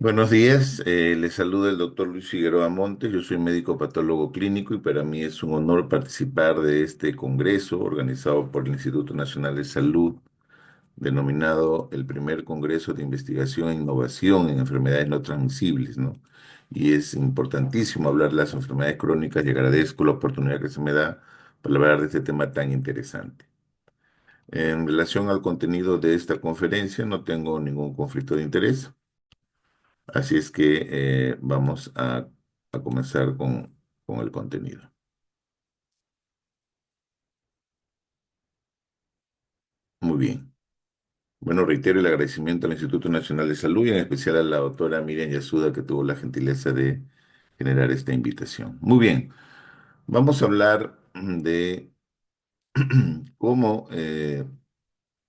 Buenos días, les saluda el doctor Luis Figueroa Montes. Yo soy médico patólogo clínico y para mí es un honor participar de este congreso organizado por el Instituto Nacional de Salud, denominado el primer Congreso de Investigación e Innovación en Enfermedades No Transmisibles, ¿no? Y es importantísimo hablar de las enfermedades crónicas y agradezco la oportunidad que se me da para hablar de este tema tan interesante. En relación al contenido de esta conferencia, no tengo ningún conflicto de interés. Así es que vamos a comenzar con el contenido. Muy bien. Bueno, reitero el agradecimiento al Instituto Nacional de Salud y en especial a la doctora Miriam Yasuda que tuvo la gentileza de generar esta invitación. Muy bien, vamos a hablar de cómo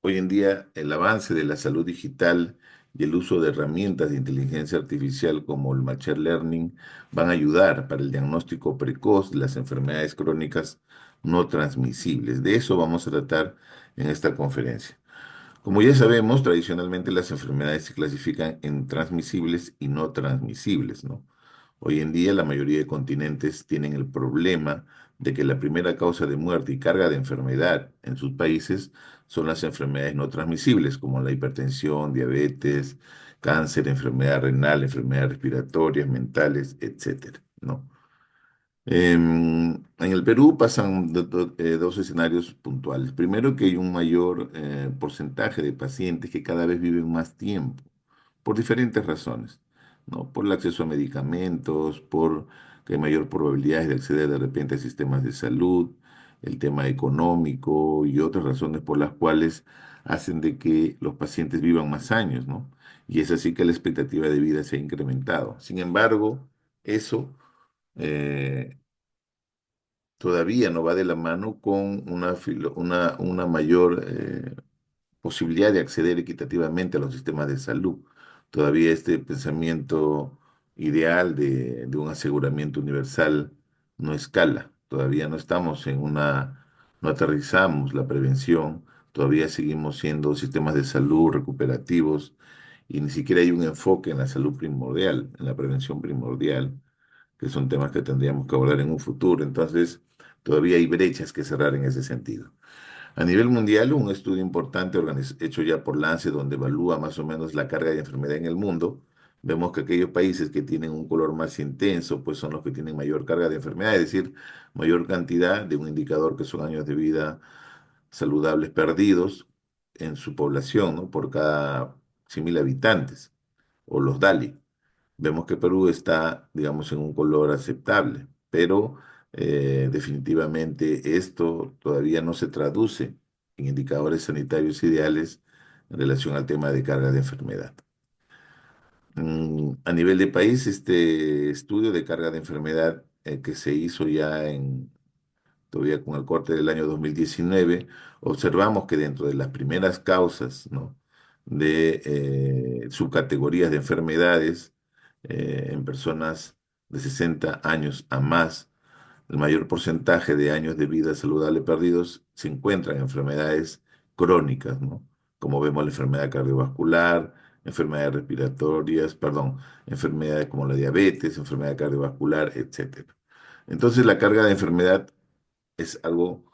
hoy en día el avance de la salud digital y el uso de herramientas de inteligencia artificial como el Machine Learning van a ayudar para el diagnóstico precoz de las enfermedades crónicas no transmisibles. De eso vamos a tratar en esta conferencia. Como ya sabemos, tradicionalmente las enfermedades se clasifican en transmisibles y no transmisibles, ¿no? Hoy en día la mayoría de continentes tienen el problema de que la primera causa de muerte y carga de enfermedad en sus países son las enfermedades no transmisibles, como la hipertensión, diabetes, cáncer, enfermedad renal, enfermedades respiratorias, mentales, etcétera, ¿no? En el Perú pasan dos escenarios puntuales. Primero, que hay un mayor porcentaje de pacientes que cada vez viven más tiempo, por diferentes razones, ¿no? Por el acceso a medicamentos, por que hay mayor probabilidad de acceder de repente a sistemas de salud, el tema económico y otras razones por las cuales hacen de que los pacientes vivan más años, ¿no? Y es así que la expectativa de vida se ha incrementado. Sin embargo, eso eh, todavía no va de la mano con una mayor posibilidad de acceder equitativamente a los sistemas de salud. Todavía este pensamiento ideal de un aseguramiento universal no escala. Todavía no estamos no aterrizamos la prevención, todavía seguimos siendo sistemas de salud recuperativos y ni siquiera hay un enfoque en la salud primordial, en la prevención primordial, que son temas que tendríamos que abordar en un futuro. Entonces, todavía hay brechas que cerrar en ese sentido. A nivel mundial, un estudio importante hecho ya por Lancet, donde evalúa más o menos la carga de enfermedad en el mundo, vemos que aquellos países que tienen un color más intenso, pues son los que tienen mayor carga de enfermedad, es decir, mayor cantidad de un indicador que son años de vida saludables perdidos en su población, ¿no? Por cada 100.000 habitantes, o los DALI. Vemos que Perú está, digamos, en un color aceptable, pero definitivamente esto todavía no se traduce en indicadores sanitarios ideales en relación al tema de carga de enfermedad. A nivel de país, este estudio de carga de enfermedad que se hizo ya todavía con el corte del año 2019, observamos que dentro de las primeras causas, ¿no? de subcategorías de enfermedades en personas de 60 años a más, el mayor porcentaje de años de vida saludable perdidos se encuentran en enfermedades crónicas, ¿no? Como vemos la enfermedad cardiovascular, enfermedades respiratorias, perdón, enfermedades como la diabetes, enfermedad cardiovascular, etcétera. Entonces la carga de enfermedad es algo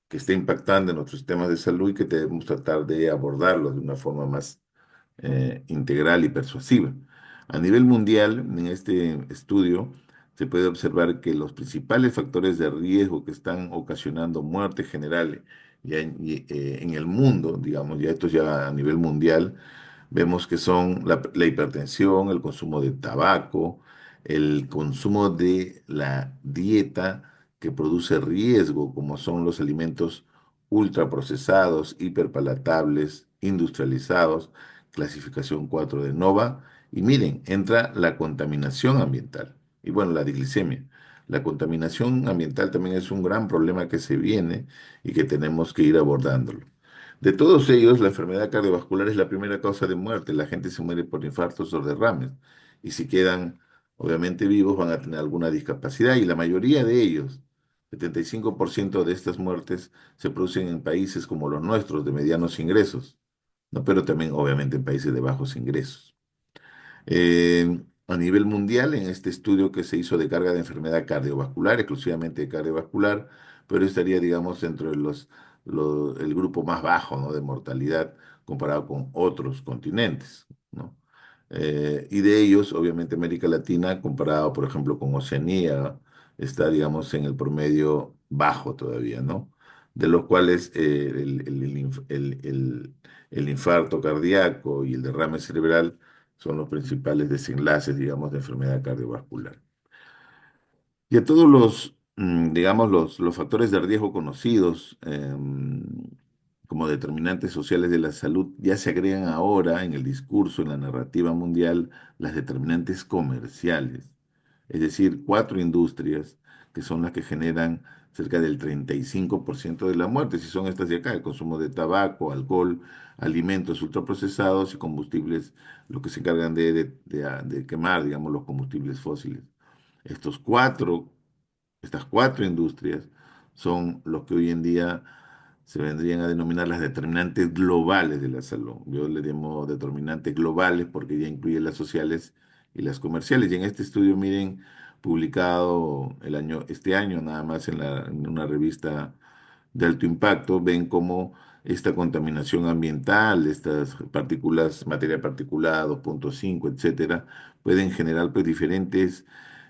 que está impactando en nuestros sistemas de salud y que debemos tratar de abordarlo de una forma más integral y persuasiva. A nivel mundial, en este estudio, se puede observar que los principales factores de riesgo que están ocasionando muerte general en el mundo, digamos, ya esto ya a nivel mundial, vemos que son la hipertensión, el consumo de tabaco, el consumo de la dieta que produce riesgo, como son los alimentos ultraprocesados, hiperpalatables, industrializados, clasificación 4 de NOVA. Y miren, entra la contaminación ambiental y bueno, la diglicemia. La contaminación ambiental también es un gran problema que se viene y que tenemos que ir abordándolo. De todos ellos, la enfermedad cardiovascular es la primera causa de muerte. La gente se muere por infartos o derrames. Y si quedan, obviamente, vivos, van a tener alguna discapacidad. Y la mayoría de ellos, 75% de estas muertes, se producen en países como los nuestros, de medianos ingresos, ¿no? Pero también, obviamente, en países de bajos ingresos. A nivel mundial, en este estudio que se hizo de carga de enfermedad cardiovascular, exclusivamente de cardiovascular, pero estaría, digamos, entre el grupo más bajo, ¿no?, de mortalidad comparado con otros continentes, ¿no? Y de ellos, obviamente, América Latina, comparado, por ejemplo, con Oceanía, está, digamos, en el promedio bajo todavía, ¿no? De los cuales el infarto cardíaco y el derrame cerebral son los principales desenlaces, digamos, de enfermedad cardiovascular. Y a todos digamos, los factores de riesgo conocidos como determinantes sociales de la salud, ya se agregan ahora en el discurso, en la narrativa mundial, las determinantes comerciales. Es decir, cuatro industrias que son las que generan cerca del 35% de la muerte, si son estas de acá: el consumo de tabaco, alcohol, alimentos ultraprocesados y combustibles, lo que se encargan de quemar, digamos, los combustibles fósiles. Estos cuatro, Estas cuatro industrias son los que hoy en día se vendrían a denominar las determinantes globales de la salud. Yo le llamo determinantes globales porque ya incluye las sociales y las comerciales. Y en este estudio, miren, publicado este año nada más en una revista de alto impacto, ven cómo esta contaminación ambiental, estas partículas, materia particulada 2,5, etcétera, pueden generar pues diferentes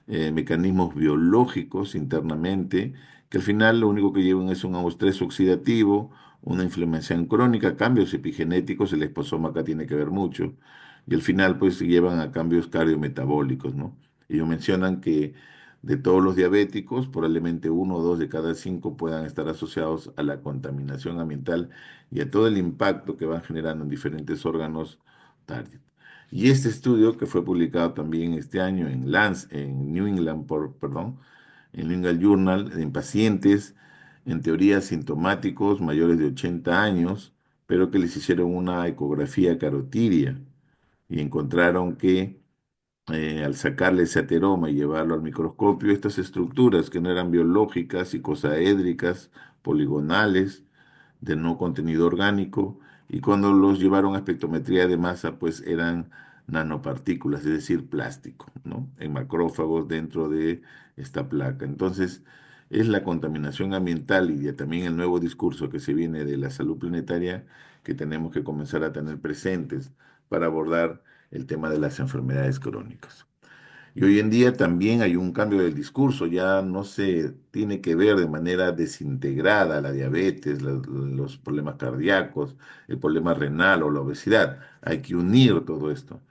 mecanismos biológicos internamente, que al final lo único que llevan es un estrés oxidativo, una inflamación crónica, cambios epigenéticos, el exposoma acá tiene que ver mucho, y al final pues llevan a cambios cardiometabólicos, ¿no? Ellos mencionan que de todos los diabéticos, probablemente uno o dos de cada cinco puedan estar asociados a la contaminación ambiental y a todo el impacto que van generando en diferentes órganos target. Y este estudio, que fue publicado también este año en New England, perdón, en New England Journal, en pacientes, en teoría sintomáticos mayores de 80 años, pero que les hicieron una ecografía carotidia y encontraron que al sacarle ese ateroma y llevarlo al microscopio, estas estructuras que no eran biológicas, icosaédricas, poligonales, de no contenido orgánico, y cuando los llevaron a espectrometría de masa, pues eran nanopartículas, es decir, plástico, ¿no? En macrófagos dentro de esta placa. Entonces, es la contaminación ambiental y también el nuevo discurso que se viene de la salud planetaria que tenemos que comenzar a tener presentes para abordar el tema de las enfermedades crónicas. Y hoy en día también hay un cambio del discurso, ya no se tiene que ver de manera desintegrada la diabetes, los problemas cardíacos, el problema renal o la obesidad. Hay que unir todo esto.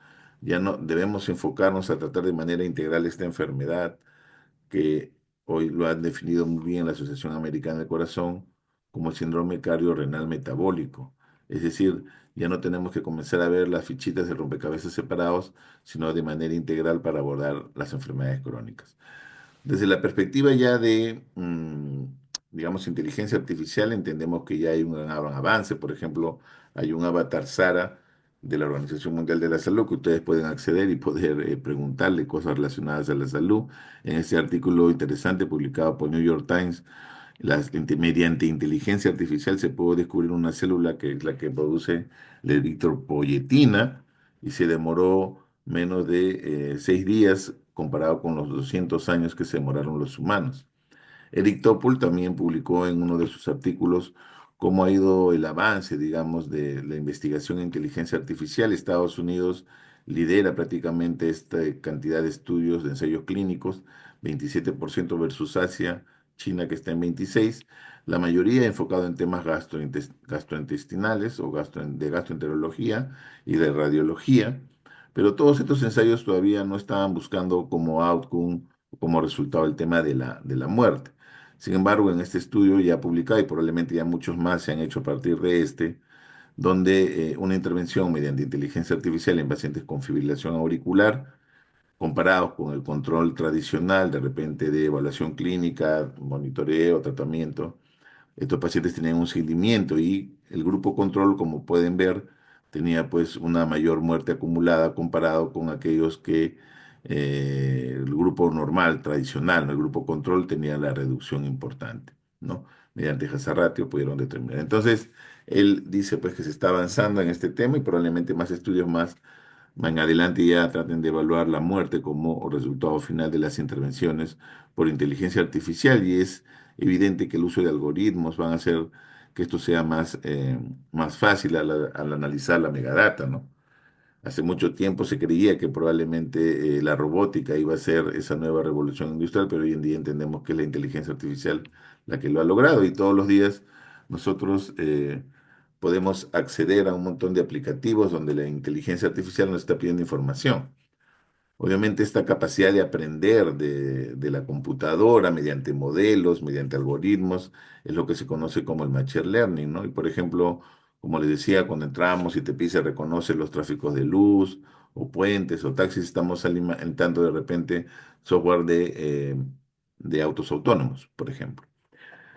Ya no debemos enfocarnos a tratar de manera integral esta enfermedad que hoy lo han definido muy bien la Asociación Americana del Corazón como el síndrome cardiorrenal metabólico. Es decir, ya no tenemos que comenzar a ver las fichitas de rompecabezas separados, sino de manera integral para abordar las enfermedades crónicas. Desde la perspectiva ya digamos, inteligencia artificial, entendemos que ya hay un gran avance. Por ejemplo, hay un avatar Sara de la Organización Mundial de la Salud que ustedes pueden acceder y poder preguntarle cosas relacionadas a la salud. En ese artículo interesante publicado por New York Times, mediante inteligencia artificial se pudo descubrir una célula que es la que produce la eritropoyetina y se demoró menos de 6 días comparado con los 200 años que se demoraron los humanos. Eric Topol también publicó en uno de sus artículos cómo ha ido el avance, digamos, de la investigación en inteligencia artificial. Estados Unidos lidera prácticamente esta cantidad de estudios, de ensayos clínicos, 27% versus Asia, China que está en 26%, la mayoría enfocado en temas gastrointestinales o de gastroenterología y de radiología, pero todos estos ensayos todavía no estaban buscando como outcome, como resultado el tema de la muerte. Sin embargo, en este estudio ya publicado, y probablemente ya muchos más se han hecho a partir de este, donde una intervención mediante inteligencia artificial en pacientes con fibrilación auricular, comparados con el control tradicional, de repente de evaluación clínica, monitoreo, tratamiento, estos pacientes tenían un seguimiento y el grupo control, como pueden ver, tenía pues una mayor muerte acumulada comparado con aquellos que el grupo normal, tradicional, ¿no? El grupo control tenía la reducción importante, ¿no? Mediante hazard ratio pudieron determinar. Entonces, él dice pues que se está avanzando en este tema y probablemente más estudios más en adelante ya traten de evaluar la muerte como resultado final de las intervenciones por inteligencia artificial y es evidente que el uso de algoritmos van a hacer que esto sea más fácil al analizar la megadata, ¿no? Hace mucho tiempo se creía que probablemente la robótica iba a ser esa nueva revolución industrial, pero hoy en día entendemos que es la inteligencia artificial la que lo ha logrado y todos los días nosotros podemos acceder a un montón de aplicativos donde la inteligencia artificial nos está pidiendo información. Obviamente esta capacidad de aprender de la computadora mediante modelos, mediante algoritmos, es lo que se conoce como el machine learning, ¿no? Y por ejemplo, como les decía, cuando entramos y te pisa reconoce los tráficos de luz o puentes o taxis, estamos alimentando de repente software de autos autónomos, por ejemplo.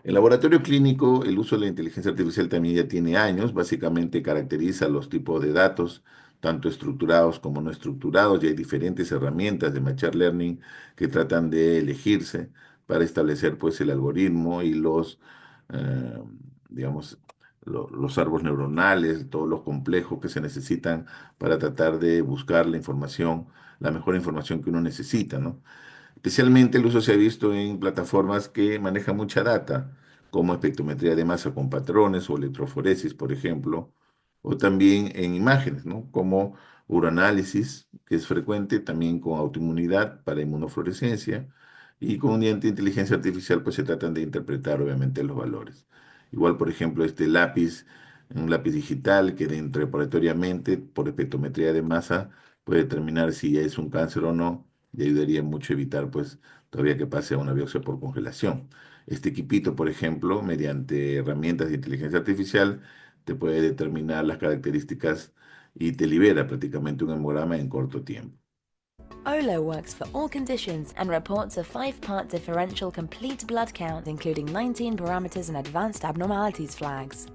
En laboratorio clínico, el uso de la inteligencia artificial también ya tiene años. Básicamente caracteriza los tipos de datos, tanto estructurados como no estructurados, y hay diferentes herramientas de Machine Learning que tratan de elegirse para establecer pues el algoritmo y eh, digamos, los árboles neuronales, todos los complejos que se necesitan para tratar de buscar la información, la mejor información que uno necesita, ¿no? Especialmente el uso se ha visto en plataformas que manejan mucha data, como espectrometría de masa con patrones o electroforesis, por ejemplo, o también en imágenes, ¿no? Como uroanálisis, que es frecuente, también con autoinmunidad para inmunofluorescencia, y con inteligencia artificial, pues se tratan de interpretar, obviamente, los valores. Igual, por ejemplo, este lápiz, un lápiz digital que intraoperatoriamente, por espectrometría de masa, puede determinar si ya es un cáncer o no y ayudaría mucho a evitar, pues, todavía que pase a una biopsia por congelación. Este equipito, por ejemplo, mediante herramientas de inteligencia artificial, te puede determinar las características y te libera prácticamente un hemograma en corto tiempo. OLO works for all conditions and reports a 5-part differential complete blood count, including 19 parameters and advanced abnormalities flags.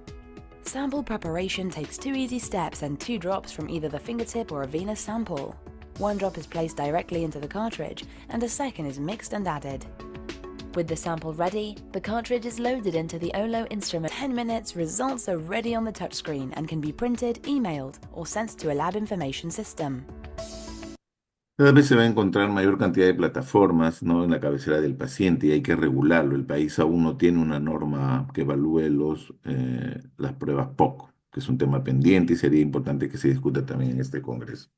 Sample preparation takes 2 easy steps and 2 drops from either the fingertip or a venous sample. 1 drop is placed directly into the cartridge, and a second is mixed and added. With the sample ready, the cartridge is loaded into the OLO instrument. 10 minutes, results are ready on the touchscreen and can be printed, emailed, or sent to a lab information system. Cada vez se va a encontrar mayor cantidad de plataformas, ¿no? En la cabecera del paciente y hay que regularlo. El país aún no tiene una norma que evalúe las pruebas POC, que es un tema pendiente y sería importante que se discuta también en este Congreso.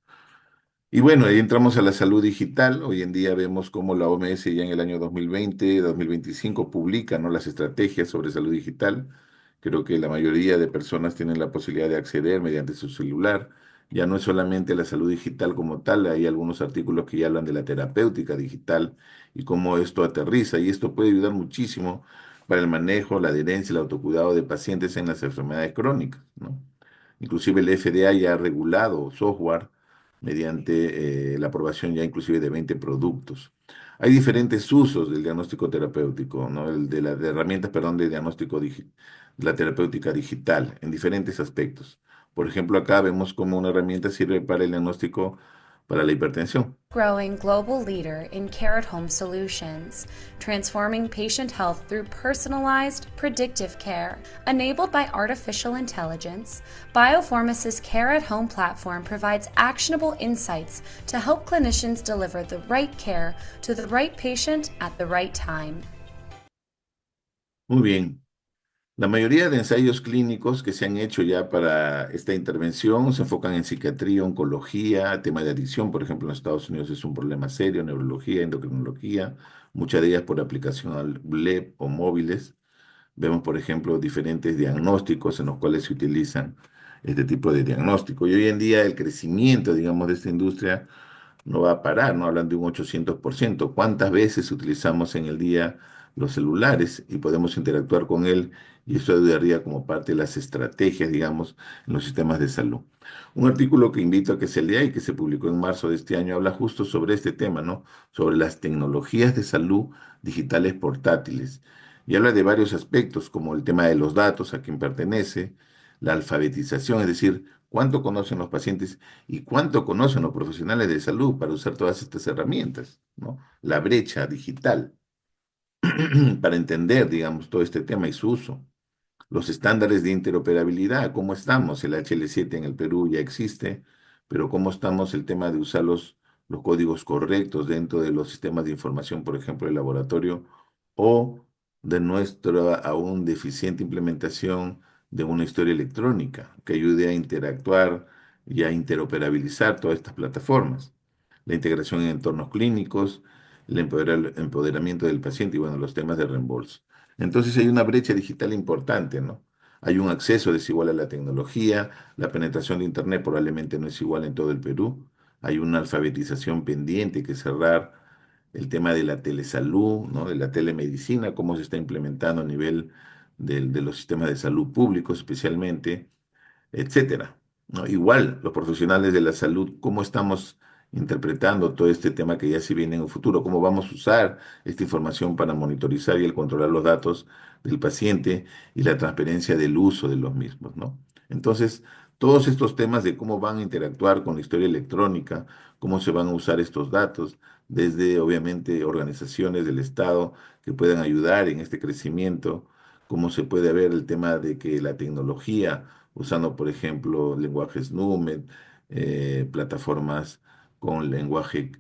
Y bueno, ahí entramos a la salud digital. Hoy en día vemos cómo la OMS ya en el año 2020, 2025 publica, ¿no?, las estrategias sobre salud digital. Creo que la mayoría de personas tienen la posibilidad de acceder mediante su celular. Ya no es solamente la salud digital como tal, hay algunos artículos que ya hablan de la terapéutica digital y cómo esto aterriza. Y esto puede ayudar muchísimo para el manejo, la adherencia y el autocuidado de pacientes en las enfermedades crónicas, ¿no? Inclusive el FDA ya ha regulado software mediante la aprobación ya inclusive de 20 productos. Hay diferentes usos del diagnóstico terapéutico, ¿no? De herramientas, perdón, de de la terapéutica digital en diferentes aspectos. Por ejemplo, acá vemos cómo una herramienta sirve para el diagnóstico para la hipertensión. Growing global leader in care at home solutions, transforming patient health through personalized, predictive care. Enabled by artificial intelligence, Bioformus's Care at Home platform provides actionable insights to help clinicians deliver the right care to the right patient at the right time. Muy bien. La mayoría de ensayos clínicos que se han hecho ya para esta intervención se enfocan en psiquiatría, oncología, tema de adicción, por ejemplo, en Estados Unidos es un problema serio, neurología, endocrinología, muchas de ellas por aplicación al web o móviles. Vemos, por ejemplo, diferentes diagnósticos en los cuales se utilizan este tipo de diagnóstico. Y hoy en día el crecimiento, digamos, de esta industria no va a parar, ¿no? Hablan de un 800%. ¿Cuántas veces utilizamos en el día los celulares y podemos interactuar con él? Y eso ayudaría como parte de las estrategias, digamos, en los sistemas de salud. Un artículo que invito a que se lea y que se publicó en marzo de este año habla justo sobre este tema, ¿no? Sobre las tecnologías de salud digitales portátiles. Y habla de varios aspectos, como el tema de los datos, a quién pertenece, la alfabetización, es decir, cuánto conocen los pacientes y cuánto conocen los profesionales de salud para usar todas estas herramientas, ¿no? La brecha digital para entender, digamos, todo este tema y su uso. Los estándares de interoperabilidad, ¿cómo estamos? El HL7 en el Perú ya existe, pero cómo estamos el tema de usar los códigos correctos dentro de los sistemas de información, por ejemplo, del laboratorio, o de nuestra aún deficiente implementación de una historia electrónica que ayude a interactuar y a interoperabilizar todas estas plataformas. La integración en entornos clínicos, el empoderamiento del paciente y bueno, los temas de reembolso. Entonces hay una brecha digital importante, ¿no? Hay un acceso desigual a la tecnología, la penetración de Internet probablemente no es igual en todo el Perú, hay una alfabetización pendiente que cerrar, el tema de la telesalud, ¿no? De la telemedicina, cómo se está implementando a nivel de los sistemas de salud públicos especialmente, etcétera, ¿no? Igual, los profesionales de la salud, ¿cómo estamos interpretando todo este tema que ya se viene en el futuro? ¿Cómo vamos a usar esta información para monitorizar y el controlar los datos del paciente y la transparencia del uso de los mismos, ¿no? Entonces, todos estos temas de cómo van a interactuar con la historia electrónica, cómo se van a usar estos datos, desde obviamente organizaciones del Estado que puedan ayudar en este crecimiento, cómo se puede ver el tema de que la tecnología usando, por ejemplo, lenguajes NUMED, plataformas con lenguaje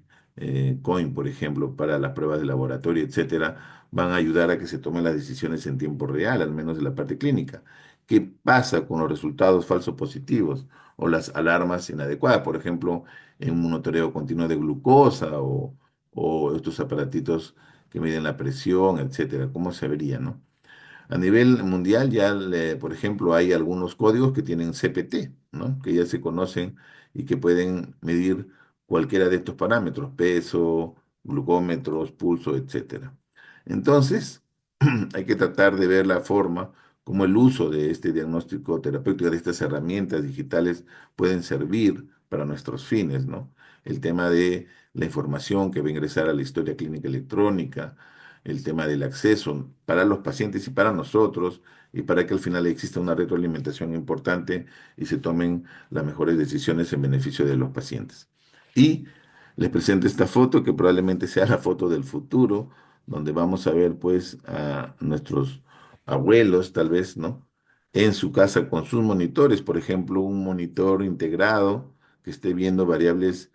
COIN, por ejemplo, para las pruebas de laboratorio, etcétera, van a ayudar a que se tomen las decisiones en tiempo real, al menos de la parte clínica. ¿Qué pasa con los resultados falsos positivos o las alarmas inadecuadas? Por ejemplo, en un monitoreo continuo de glucosa o estos aparatitos que miden la presión, etcétera. ¿Cómo se vería, no? A nivel mundial ya, por ejemplo, hay algunos códigos que tienen CPT, ¿no? Que ya se conocen y que pueden medir cualquiera de estos parámetros, peso, glucómetros, pulso, etcétera. Entonces, hay que tratar de ver la forma como el uso de este diagnóstico terapéutico, de estas herramientas digitales, pueden servir para nuestros fines, ¿no? El tema de la información que va a ingresar a la historia clínica electrónica, el tema del acceso para los pacientes y para nosotros, y para que al final exista una retroalimentación importante y se tomen las mejores decisiones en beneficio de los pacientes. Y les presento esta foto que probablemente sea la foto del futuro, donde vamos a ver pues a nuestros abuelos, tal vez, ¿no? En su casa con sus monitores, por ejemplo, un monitor integrado que esté viendo variables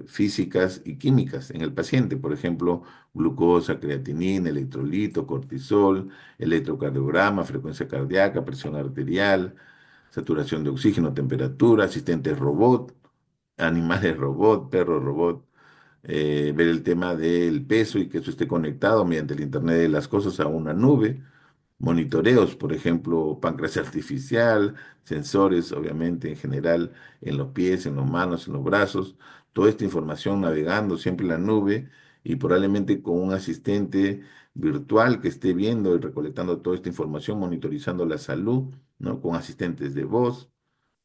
físicas y químicas en el paciente, por ejemplo, glucosa, creatinina, electrolito, cortisol, electrocardiograma, frecuencia cardíaca, presión arterial, saturación de oxígeno, temperatura, asistentes robot, animales robot, perros robot, ver el tema del peso y que eso esté conectado mediante el Internet de las Cosas a una nube, monitoreos, por ejemplo, páncreas artificial, sensores, obviamente, en general, en los pies, en las manos, en los brazos, toda esta información navegando siempre en la nube y probablemente con un asistente virtual que esté viendo y recolectando toda esta información, monitorizando la salud, ¿no? Con asistentes de voz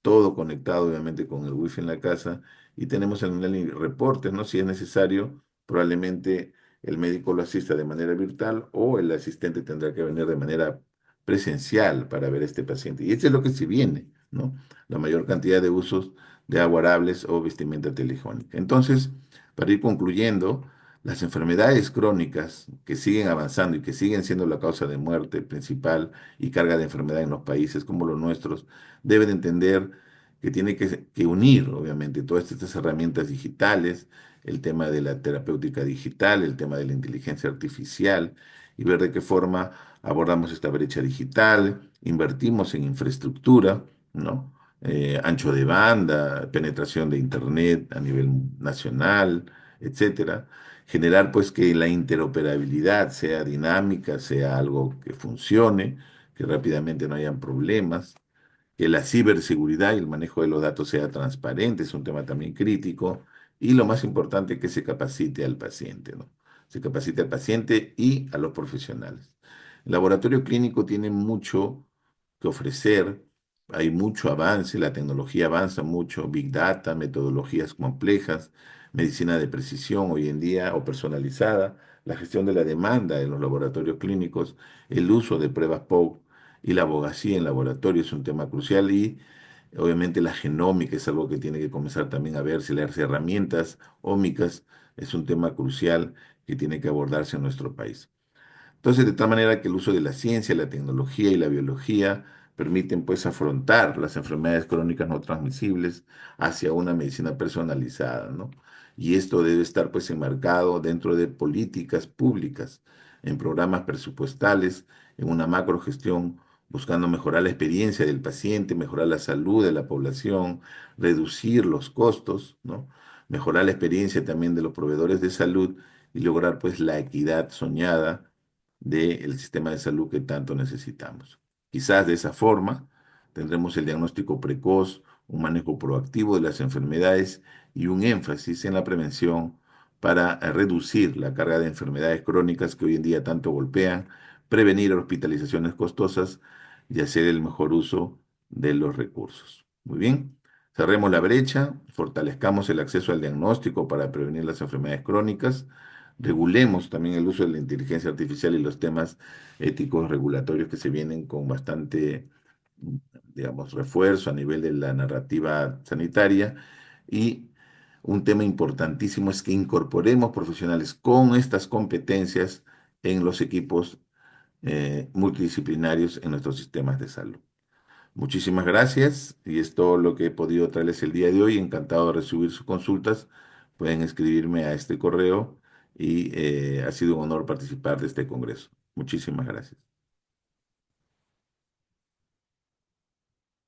todo conectado obviamente con el wifi en la casa y tenemos el reportes, ¿no? Si es necesario, probablemente el médico lo asista de manera virtual o el asistente tendrá que venir de manera presencial para ver a este paciente. Y eso es lo que se viene, ¿no? La mayor cantidad de usos de wearables o vestimenta telefónica. Entonces, para ir concluyendo, las enfermedades crónicas que siguen avanzando y que siguen siendo la causa de muerte principal y carga de enfermedad en los países como los nuestros, deben entender que tiene que unir, obviamente, todas estas herramientas digitales, el tema de la terapéutica digital, el tema de la inteligencia artificial, y ver de qué forma abordamos esta brecha digital, invertimos en infraestructura, ¿no? Ancho de banda, penetración de Internet a nivel nacional, etcétera. Generar pues que la interoperabilidad sea dinámica, sea algo que funcione, que rápidamente no hayan problemas, que la ciberseguridad y el manejo de los datos sea transparente, es un tema también crítico, y lo más importante, que se capacite al paciente, ¿no? Se capacite al paciente y a los profesionales. El laboratorio clínico tiene mucho que ofrecer, hay mucho avance, la tecnología avanza mucho, Big Data, metodologías complejas, medicina de precisión hoy en día o personalizada, la gestión de la demanda en los laboratorios clínicos, el uso de pruebas POC y la abogacía en laboratorio es un tema crucial y obviamente la genómica es algo que tiene que comenzar también a verse, las herramientas ómicas es un tema crucial que tiene que abordarse en nuestro país. Entonces, de tal manera que el uso de la ciencia, la tecnología y la biología permiten pues afrontar las enfermedades crónicas no transmisibles hacia una medicina personalizada, ¿no? Y esto debe estar pues enmarcado dentro de políticas públicas, en programas presupuestales, en una macrogestión, buscando mejorar la experiencia del paciente, mejorar la salud de la población, reducir los costos, ¿no? Mejorar la experiencia también de los proveedores de salud y lograr pues la equidad soñada del sistema de salud que tanto necesitamos. Quizás de esa forma tendremos el diagnóstico precoz, un manejo proactivo de las enfermedades y un énfasis en la prevención para reducir la carga de enfermedades crónicas que hoy en día tanto golpean, prevenir hospitalizaciones costosas y hacer el mejor uso de los recursos. Muy bien, cerremos la brecha, fortalezcamos el acceso al diagnóstico para prevenir las enfermedades crónicas, regulemos también el uso de la inteligencia artificial y los temas éticos regulatorios que se vienen con bastante, digamos, refuerzo a nivel de la narrativa sanitaria. Y un tema importantísimo es que incorporemos profesionales con estas competencias en los equipos multidisciplinarios en nuestros sistemas de salud. Muchísimas gracias y es todo lo que he podido traerles el día de hoy. Encantado de recibir sus consultas. Pueden escribirme a este correo y ha sido un honor participar de este congreso. Muchísimas gracias.